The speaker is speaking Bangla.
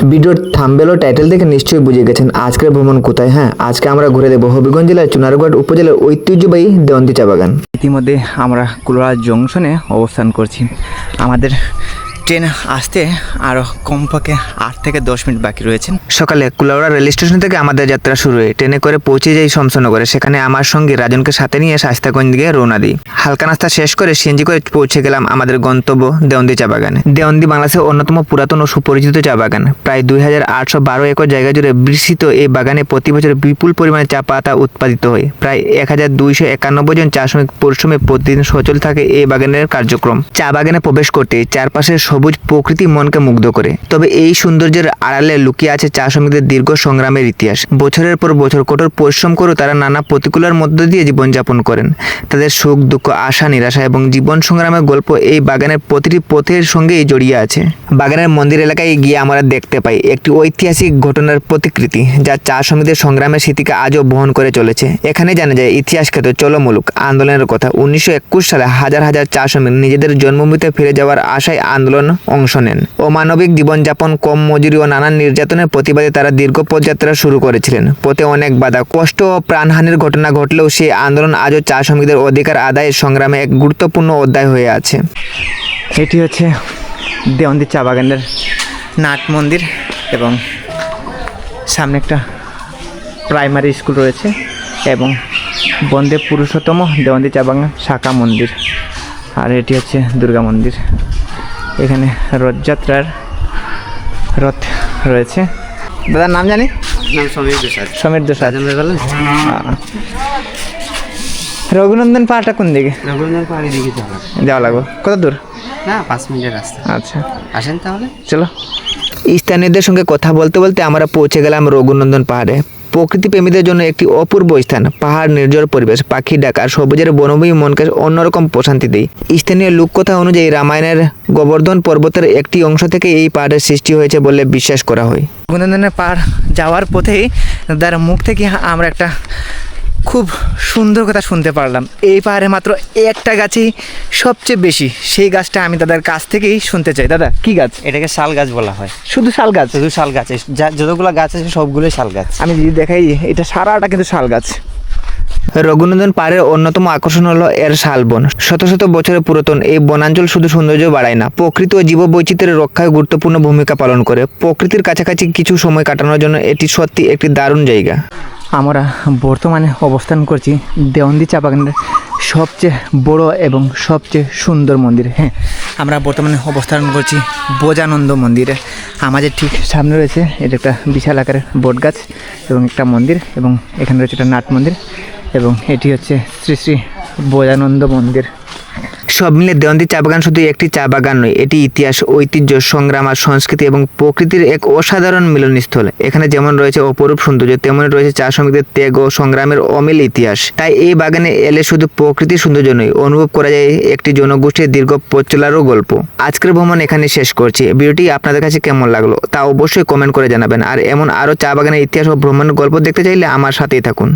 ভিডিওর থাম্বনেল ও টাইটেল দেখে নিশ্চয়ই বুঝে গেছেন আজকের ভ্রমণ কোথায়। হ্যাঁ, আজকে আমরা ঘুরে দেবো হবিগঞ্জ জেলার চুনারুঘাট উপজেলার ঐতিহ্যবাহী দেওয়ান্দি চা বাগান। ইতিমধ্যে আমরা কুলাউড়া জংশনে অবস্থান করছি। আমাদের ট্রেন আসতে আরও কমপক্ষে 8 থেকে 10 মিনিট বাকি রয়েছে। সকালে কুলাউড়া রেল স্টেশন থেকে আমাদের যাত্রা শুরু হয়ে ট্রেনে করে পৌঁছে যাই শমশনগরে। সেখানে আমার সঙ্গে রাজনকে সাথে নিয়ে শাস্তাগঞ্জ দিকে রওনা দিই। হালকা নাস্তা শেষ করে সিএনজি করে পৌঁছে গেলাম আমাদের গন্তব্য দেওয়ান্দি চা বাগানে। দেওয়ান্দি বাংলাদেশের অন্যতম পুরাতন ও সুপরিচিত চা বাগান। প্রায় 2812 একর জায়গা জুড়ে বিস্তৃত এই বাগানে প্রতি বছর বিপুল পরিমাণে চা পাতা উৎপাদিত হয়। প্রায় 1291 জন চা শ্রমিক পরিশ্রমে প্রতিদিন সচল থাকে এই বাগানের কার্যক্রম। চা বাগানে প্রবেশ করতে চারপাশের সবুজ প্রকৃতি মনকে মুগ্ধ করে। তবে এই সৌন্দর্যের আড়ালে লুকিয়ে আছে চা শ্রমিকদের দীর্ঘ সংগ্রামের ইতিহাস। বছরের পর বছর কঠোর পরিশ্রম করেও তারা নানা প্রতিকূলের মধ্য দিয়ে জীবনযাপন করেন। তাদের সুখ দুঃখ, আশা নিরাশা এবং জীবন সংগ্রামের গল্প এই বাগানের প্রতিটি পথের সঙ্গেই জড়িয়ে আছে। বাগানের মন্দির এলাকায় গিয়ে আমরা দেখতে পাই একটি ঐতিহাসিক ঘটনার প্রতিকৃতি, যা চা শ্রমিকদের সংগ্রামের স্মৃতিকে আজও বহন করে চলেছে। এখানে জানা যায় ইতিহাসখ্যাত চলোমূলক আন্দোলনের কথা। 1921 সালে হাজার হাজার চা শ্রমিক নিজেদের জন্মভূমিতে ফিরে যাওয়ার আশায় আন্দোলন অংশ নেন। অমানবিক জীবনযাপন, কম মজুরি ও নানান নির্যাতনের প্রতিবাদে তারা দীর্ঘ পদযাত্রা শুরু করেছিলেন। পথে অনেক বাধা, কষ্ট ও প্রাণহানির ঘটনা ঘটলেও সেই আন্দোলন আজও চা শ্রমিকদের অধিকার আদায়ের সংগ্রামে এক গুরুত্বপূর্ণ অধ্যায় হয়ে আছে। এটি হচ্ছে দেওয়ান্দি চা বাগানের নাট মন্দির এবং সামনে একটা প্রাইমারি স্কুল রয়েছে এবং বন্দে পুরুষোত্তম দেওয়ান্দি চা বাগান শাখা মন্দির। আর এটি হচ্ছে দুর্গা মন্দির। এখানে রথযাত্রার রথ রয়েছে। দাদার নাম জানি? সমীর দোসাদ। রঘুনন্দন পাহাড়টা কোন দিকে? রঘুনন্দন পাহাড়ি দিকে যাওয়া লাগবে। কত দূর? না, 5 মিনিটের রাস্তা। আচ্ছা, আসেন তাহলে। চলো। স্থানীয়দের সঙ্গে কথা বলতে বলতে আমরা পৌঁছে গেলাম রঘুনন্দন পাহাড়ে। প্রকৃতি প্রেমীদের জন্য একটি অপূর্ব স্থান। পাহাড়, নির্ঝর পরিবেশ, পাখি ডাক আর সবুজের বনভূমি মনকে অন্যরকম প্রশান্তি দেয়। স্থানীয় লোককথা অনুযায়ী রামায়ণের গোবর্ধন পর্বতের একটি অংশ থেকে এই পাহাড়ের সৃষ্টি হয়েছে বলে বিশ্বাস করা হয়। রঘুনন্দনের পাহাড় যাওয়ার পথেই তার মুখ থেকে আমরা একটা খুব সুন্দর কথা শুনতে পারলাম। এই পাহাড়ে মাত্র একটা গাছই সবচেয়ে বেশি। সেই গাছটা আমি দাদার কাছ থেকেই শুনতে চাই। দাদা, কি গাছ? এটাকে শাল গাছ বলা হয়। শুধু শাল গাছ? শুধু শাল গাছ, যতগুলো গাছ আছে সবগুলোই শাল গাছ। আমি যদি দেখাই, এটা সারাটা কিন্তু শাল গাছ। রঘুনন্দন পাহাড়ের অন্যতম আকর্ষণ হলো এর শালবন। শত শত বছরের পুরাতন এই বনাঞ্চল শুধু সৌন্দর্য বাড়ায় না, প্রকৃতি ও জীববৈচিত্র্যের রক্ষায় গুরুত্বপূর্ণ ভূমিকা পালন করে। প্রকৃতির কাছাকাছি কিছু সময় কাটানোর জন্য এটি সত্যি একটি দারুণ জায়গা। আমরা বর্তমানে অবস্থান করছি দেওয়ান্দি চা বাগানের সবচেয়ে বড় এবং সবচেয়ে সুন্দর মন্দির। হ্যাঁ, আমরা বর্তমানে অবস্থান করছি বোজানন্দ মন্দিরে। আমাদের ঠিক সামনে রয়েছে এটা একটা বিশাল আকারের বট গাছ এবং একটা মন্দির, এবং এখানে রয়েছে একটা নাট মন্দির, এবং এটি হচ্ছে শ্রী শ্রী বোজানন্দ মন্দির। সব মিলে দেওয়ান্দি চা বাগান শুধু একটি চা বাগান নয়, এটি ইতিহাস, ঐতিহ্য, সংগ্রাম আর সংস্কৃতি এবং প্রকৃতির এক অসাধারণ মিলনস্থল। এখানে যেমন রয়েছে অপরূপ সৌন্দর্য, তেমনই রয়েছে চা শ্রমিকদের ত্যাগ ও সংগ্রামের অমিল ইতিহাস। তাই এই বাগানে এলে শুধু প্রকৃতির সৌন্দর্য নয়, অনুভব করা যায় একটি জনগোষ্ঠীর দীর্ঘ পথ চলারও গল্প। আজকের ভ্রমণ এখানে শেষ করছি। ভিডিওটি আপনাদের কাছে কেমন লাগলো তা অবশ্যই কমেন্ট করে জানাবেন। আর এমন আরও চা বাগানের ইতিহাস ও ভ্রমণের গল্প দেখতে চাইলে আমার সাথেই থাকুন।